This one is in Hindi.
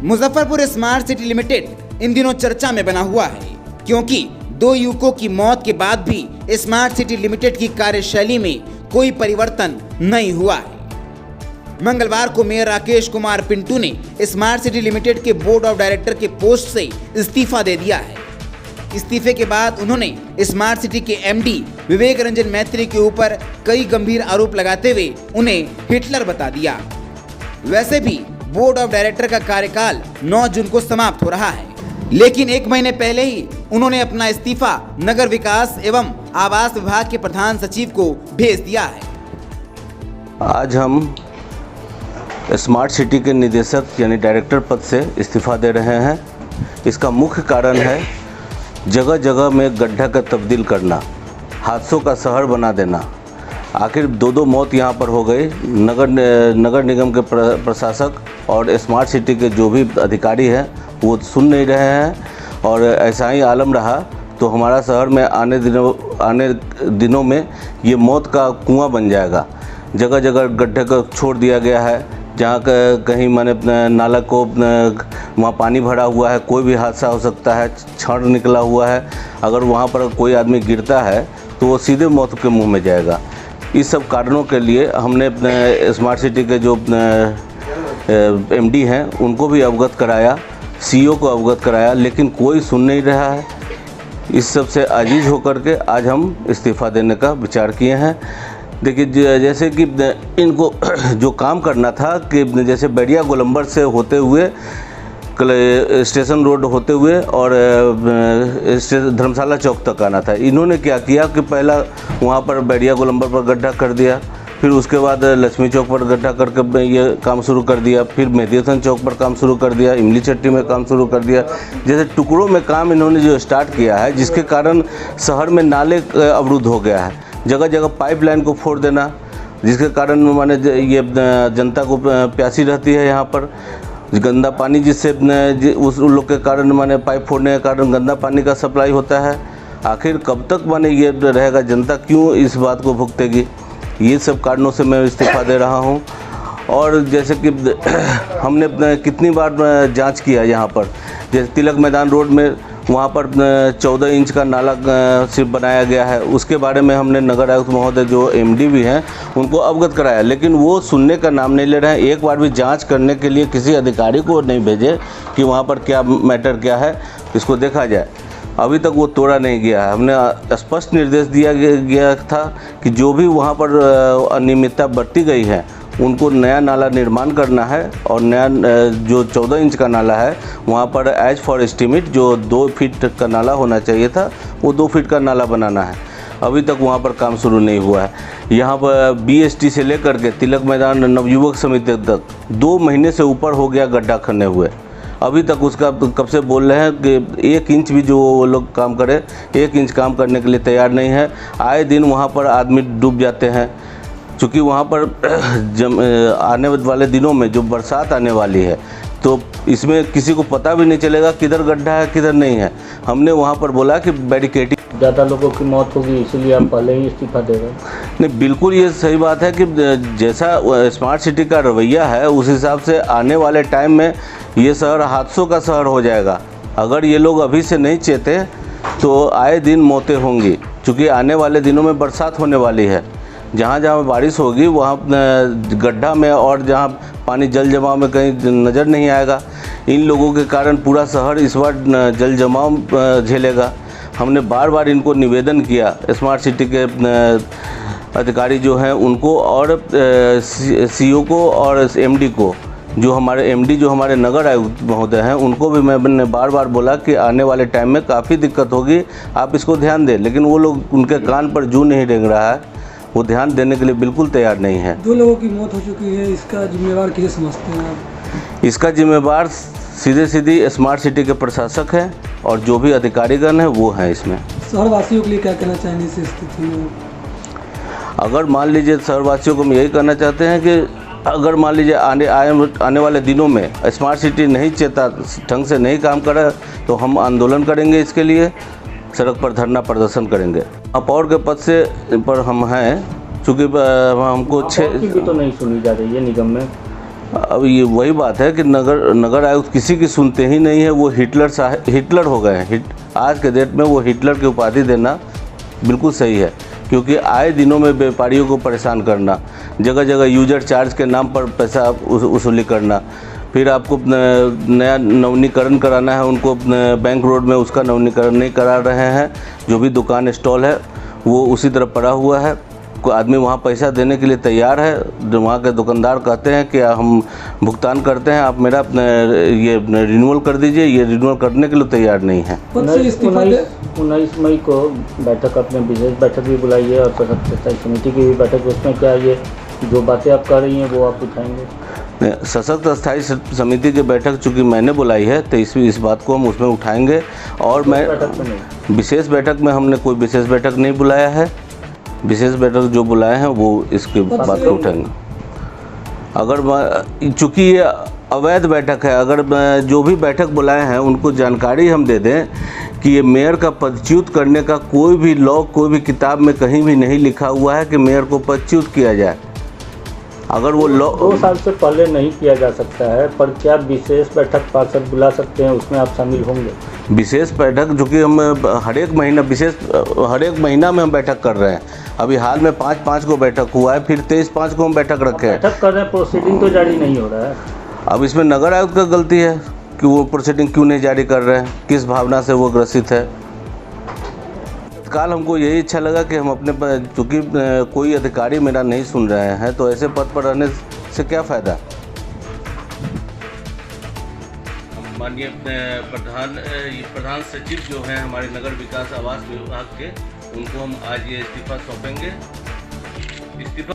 मुजफ्फरपुर स्मार्ट सिटी लिमिटेड इन दिनों चर्चा में बना हुआ है, क्योंकि 2 युवकों की मौत के बाद भी स्मार्ट सिटी लिमिटेड की कार्यशैली में कोई परिवर्तन नहीं हुआ है। मंगलवार को मेयर राकेश कुमार पिंटू ने स्मार्ट सिटी लिमिटेड के बोर्ड ऑफ डायरेक्टर के पोस्ट से इस्तीफा दे दिया है। इस्तीफे के बाद उन्होंने स्मार्ट सिटी के एमडी विवेक रंजन मैत्री के ऊपर कई गंभीर आरोप लगाते हुए उन्हें हिटलर बता दिया। वैसे भी बोर्ड ऑफ डायरेक्टर का कार्यकाल 9 जून को समाप्त हो रहा है, लेकिन 1 महीने पहले ही उन्होंने अपना इस्तीफा नगर विकास एवं आवास विभाग के प्रधान सचिव को भेज दिया है। आज हम स्मार्ट सिटी के निदेशक यानी डायरेक्टर पद से इस्तीफा दे रहे हैं। इसका मुख्य कारण है जगह जगह में गड्ढा का तब्दील करना, हादसों का शहर बना देना। आखिर 2 मौत यहाँ पर हो गई। नगर निगम के प्रशासक और स्मार्ट सिटी के जो भी अधिकारी हैं वो सुन नहीं रहे हैं, और ऐसा ही आलम रहा तो हमारा शहर में आने दिनों में ये मौत का कुआं बन जाएगा। जगह जगह गड्ढे को छोड़ दिया गया है, जहाँ कहीं माने नाला को वहाँ पानी भरा हुआ है, कोई भी हादसा हो सकता है, छड़ निकला हुआ है। अगर वहाँ पर कोई आदमी गिरता है तो वो सीधे मौत के मुंह में जाएगा। इस सब कारणों के लिए हमने अपने स्मार्ट सिटी के जो एमडी हैं उनको भी अवगत कराया, सीईओ को अवगत कराया, लेकिन कोई सुन नहीं रहा है। इस सब से आजीज होकर के आज हम इस्तीफ़ा देने का विचार किए हैं। देखिए, जैसे कि इनको जो काम करना था कि जैसे बैरिया गोलंबर से होते हुए स्टेशन रोड होते हुए और धर्मशाला चौक तक आना था। इन्होंने क्या किया कि पहला वहाँ पर बैरिया गोलंबर पर गड्ढा कर दिया, फिर उसके बाद लक्ष्मी चौक पर गड्ढा करके ये काम शुरू कर दिया, फिर मेहदी हसन चौक पर काम शुरू कर दिया, इमली चट्टी में काम शुरू कर दिया। जैसे टुकड़ों में काम इन्होंने जो स्टार्ट किया है, जिसके कारण शहर में नाले अवरुद्ध हो गया है। जगह जगह पाइपलाइन को फोड़ देना, जिसके कारण माने ये जनता को प्यासी रहती है। यहाँ पर गंदा पानी जिससे उस लोग के कारण माने पाइप फोड़ने के कारण गंदा पानी का सप्लाई होता है। आखिर कब तक माने ये रहेगा, जनता क्यों इस बात को भुगतेगी? ये सब कारणों से मैं इस्तीफा दे रहा हूँ। और जैसे कि हमने कितनी बार जांच किया यहाँ पर, जैसे तिलक मैदान रोड में वहाँ पर 14 इंच का नाला सिर्फ बनाया गया है, उसके बारे में हमने नगर आयुक्त महोदय जो एमडी भी हैं उनको अवगत कराया, लेकिन वो सुनने का नाम नहीं ले रहे हैं। एक बार भी जांच करने के लिए किसी अधिकारी को नहीं भेजे कि वहाँ पर क्या मैटर क्या है, इसको देखा जाए। अभी तक वो तोड़ा नहीं गया है। हमने स्पष्ट निर्देश दिया गया था कि जो भी वहाँ पर अनियमितता बरती गई है उनको नया नाला निर्माण करना है, और नया जो 14 इंच का नाला है वहाँ पर एज फॉर एस्टीमेट जो 2 फीट का नाला होना चाहिए था वो 2 फीट का नाला बनाना है। अभी तक वहाँ पर काम शुरू नहीं हुआ है। यहाँ पर BST से लेकर के तिलक मैदान नवयुवक समिति तक 2 महीने से ऊपर हो गया गड्ढा खने हुए। अभी तक उसका कब से बोल रहे हैं कि 1 इंच भी जो वो लोग काम करें, 1 इंच काम करने के लिए तैयार नहीं है। आए दिन वहाँ पर आदमी डूब जाते हैं, चूँकि वहाँ पर आने वाले दिनों में जो बरसात आने वाली है तो इसमें किसी को पता भी नहीं चलेगा किधर गड्ढा है किधर नहीं है। हमने वहाँ पर बोला कि बैरिकेडिंग, ज़्यादा लोगों की मौत होगी इसलिए हम पहले ही इस्तीफा दे रहे हैं। नहीं, बिल्कुल ये सही बात है कि जैसा स्मार्ट सिटी का रवैया है उस हिसाब से आने वाले टाइम में ये शहर हादसों का शहर हो जाएगा। अगर ये लोग अभी से नहीं चेते तो आए दिन मौतें होंगी, क्योंकि आने वाले दिनों में बरसात होने वाली है। जहाँ जहाँ बारिश होगी वहाँ गड्ढा में और जहाँ पानी जल जमाव में कहीं नज़र नहीं आएगा। इन लोगों के कारण पूरा शहर इस बार जल जमाव झेलेगा। हमने बार बार इनको निवेदन किया, स्मार्ट सिटी के अधिकारी जो हैं उनको और सीईओ को और एमडी को, जो हमारे नगर आयुक्त महोदय हैं उनको भी मैंने बार बार बोला कि आने वाले टाइम में काफ़ी दिक्कत होगी, आप इसको ध्यान दें। लेकिन वो लोग, उनके कान पर जूं नहीं रेंग रहा है, वो ध्यान देने के लिए बिल्कुल तैयार नहीं है। 2 लोगों की मौत हो चुकी है, इसका जिम्मेवार किसे समझते हैं आप? इसका जिम्मेवार सीधी स्मार्ट सिटी के प्रशासक हैं और जो भी अधिकारीगण हैं वो हैं। इसमें शहरवासियों के लिए क्या कहना चाहेंगे इस स्थिति में? अगर मान लीजिए शहरवासियों को हम यही कहना चाहते हैं कि अगर मान लीजिए आने वाले दिनों में स्मार्ट सिटी नहीं चेता, ढंग से नहीं काम करे तो हम आंदोलन करेंगे, इसके लिए सड़क पर धरना प्रदर्शन करेंगे। महापौर के पद से पर हम हैं, चूँकि हमको 6 तो नहीं सुनी जा रही है निगम में। अब ये वही बात है कि नगर आयुक्त किसी की सुनते ही नहीं है। वो हिटलर हो गए हैं। आज के डेट में वो हिटलर की उपाधि देना बिल्कुल सही है, क्योंकि आए दिनों में व्यापारियों को परेशान करना, जगह जगह यूजर चार्ज के नाम पर पैसा वसूली करना, फिर आपको नया नवीनीकरण कराना है उनको बैंक रोड में, उसका नवीनीकरण नहीं करा रहे हैं। जो भी दुकान स्टॉल है वो उसी तरह पड़ा हुआ है। कोई आदमी वहाँ पैसा देने के लिए तैयार है, वहाँ के दुकानदार कहते हैं कि हम भुगतान करते हैं, आप मेरा ये रिन्यूअल कर दीजिए, ये रिन्यूअल करने के लिए तैयार नहीं है। 19 मई को बैठक, अपने विशेष बैठक भी बुलाई है और सशक्त स्थायी समिति की भी बैठक। उसमें क्या ये जो बातें आप कर रही हैं वो आप उठाएंगे? सशक्त स्थायी समिति की बैठक चूँकि मैंने बुलाई है तो इस बात को हम उसमें उठाएंगे। और मैं विशेष बैठक में हमने कोई विशेष बैठक नहीं बुलाया है। विशेष बैठक जो बुलाए हैं वो इसके बात को उठाएंगे। अगर चूँकि ये अवैध बैठक है, अगर जो भी बैठक बुलाए हैं उनको जानकारी हम दे दें कि ये मेयर का पदच्युत करने का कोई भी लॉ, कोई भी किताब में कहीं भी नहीं लिखा हुआ है कि मेयर को पदच्युत किया जाए। अगर वो लॉ 2 साल से पहले नहीं किया जा सकता है, पर क्या विशेष बैठक पार्षद बुला सकते हैं, उसमें आप शामिल होंगे? विशेष बैठक जो कि हम हर एक महीना में हम बैठक कर रहे हैं। अभी हाल में 5 को बैठक हुआ है, फिर 23/5 को हम बैठक रखे हैं। बैठक कर रहे हैं, प्रोसीडिंग तो जारी नहीं हो रहा है। अब इसमें नगर आयुक्त का गलती है कि वो प्रोसीडिंग क्यों नहीं जारी कर रहे हैं, किस भावना से वो ग्रसित है। तत्काल हमको यही अच्छा लगा कि हम अपने, चूँकि कोई अधिकारी मेरा नहीं सुन रहे हैं तो ऐसे पद पर रहने से क्या फ़ायदा। माननीय प्रधान सचिव जो हैं हमारे नगर विकास आवास विभाग के, उनको हम आज ये इस्तीफा सौंपेंगे। इस्तीफा